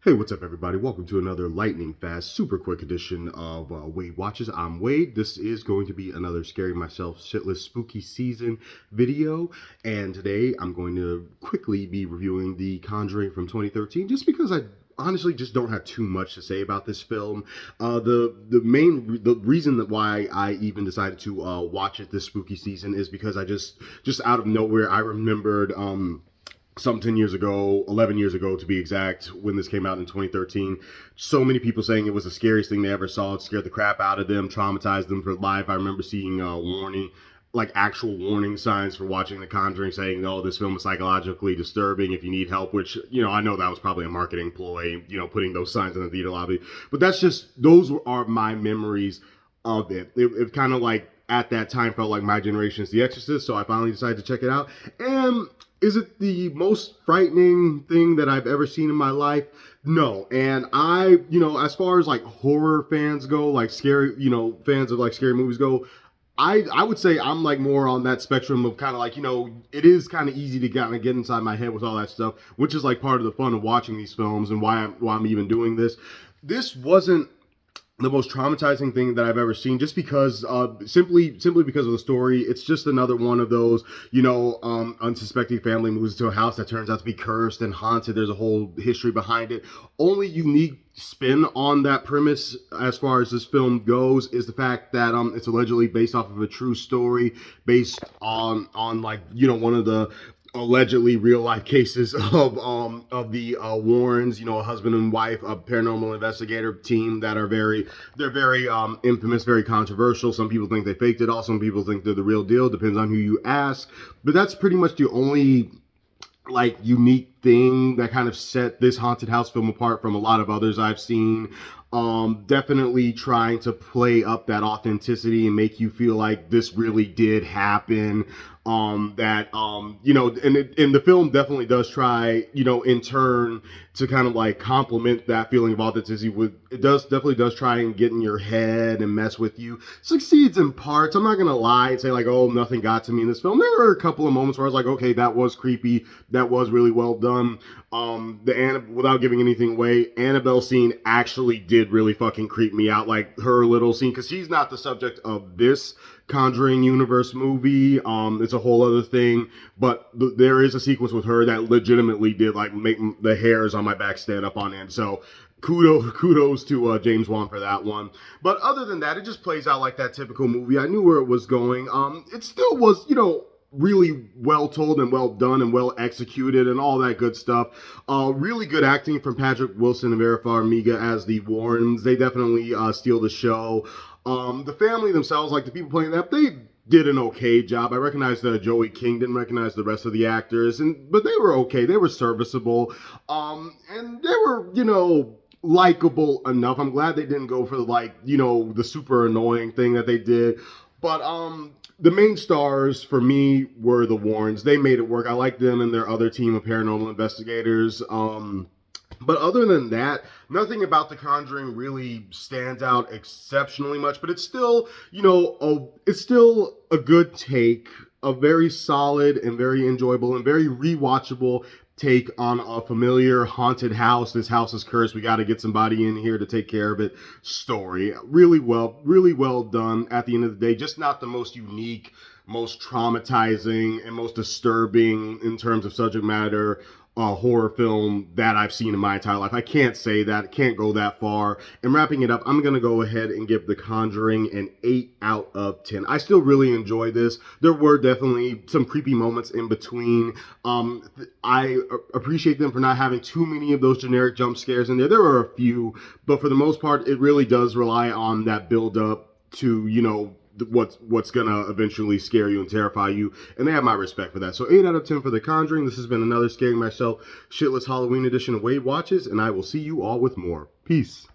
Hey, what's up, everybody? Welcome to another lightning fast, super quick edition of Wade Watches. I'm Wade. This is going to be another Scary Myself Shitless Spooky Season video. And today I'm going to quickly be reviewing The Conjuring from 2013 just because I honestly just don't have too much to say about this film. The reason that why I even decided to watch it this spooky season is because I just out of nowhere I remembered some 10 years ago, 11 years ago to be exact, when this came out in 2013. So many people saying it was the scariest thing they ever saw. It scared the crap out of them, traumatized them for life. I remember seeing actual warning signs for watching The Conjuring saying, oh, this film is psychologically disturbing if you need help, which, I know that was probably a marketing ploy, putting those signs in the theater lobby. But those are my memories of it. It kind of like, at that time, felt like my generation's The Exorcist, so I finally decided to check it out. And is it the most frightening thing that I've ever seen in my life? No. And as far as like horror fans go, like scary, fans of like scary movies go, I would say I'm like more on that spectrum of kind of like, it is kind of easy to kind of get inside my head with all that stuff, which is like part of the fun of watching these films and why I'm even doing this. This wasn't the most traumatizing thing that I've ever seen, just because simply because of the story. It's just another one of those unsuspecting family moves into a house that turns out to be cursed and haunted. There's a whole history behind it. Only unique spin on that premise as far as this film goes is the fact that it's allegedly based off of a true story, based on like one of the allegedly real life cases of the Warrens, a husband and wife, a paranormal investigator team that are very infamous, very controversial. Some people think they faked it all. Some people think they're the real deal. Depends on who you ask. But that's pretty much the only like unique thing that kind of set this haunted house film apart from a lot of others I've seen. Definitely trying to play up that authenticity and make you feel like this really did happen. And the film definitely does try, in turn to kind of like complement that feeling of authenticity definitely does try and get in your head and mess with you. Succeeds in parts. I'm not gonna lie and say like, oh, nothing got to me in this film. There were a couple of moments where I was like, okay, that was creepy. That was really well done. Without giving anything away, Annabelle scene actually did really fucking creep me out. Like her little scene, because she's not the subject of this Conjuring universe movie. It's a whole other thing, but there is a sequence with her that legitimately did like make the hairs on my back stand up on end. So kudos to James Wan for that one. But other than that, it just plays out like that typical movie. I knew where it was going. It still was, really well told and well done and well executed and all that good stuff. Really good acting from Patrick Wilson and Vera Farmiga as the Warrens. They definitely steal the show. The family themselves, like the people playing that, they did an okay job. I recognized Joey King, didn't recognize the rest of the actors, but they were okay. They were serviceable. And they were, likable enough. I'm glad they didn't go for the super annoying thing that they did. But the main stars for me were the Warrens. They made it work. I like them and their other team of paranormal investigators. But other than that, nothing about The Conjuring really stands out exceptionally much. But it's still, it's still a good take, a very solid and very enjoyable and very rewatchable take on a familiar haunted house. This house is cursed. We got to get somebody in here to take care of it. Story really well done. At the end of the day, just not the most unique, most traumatizing, and most disturbing in terms of subject matter horror film that I've seen in my entire life. I can't say that. Can't go that far. And wrapping it up, I'm going to go ahead and give The Conjuring an 8 out of 10. I still really enjoy this. There were definitely some creepy moments in between. I appreciate them for not having too many of those generic jump scares in there. There were a few, but for the most part, it really does rely on that build up to, what's gonna eventually scare you and terrify you, and they have my respect for that. So 8 out of 10 for The Conjuring. This has been another Scaring Myself Shitless Halloween edition of Wade Watches, and I will see you all with more. Peace.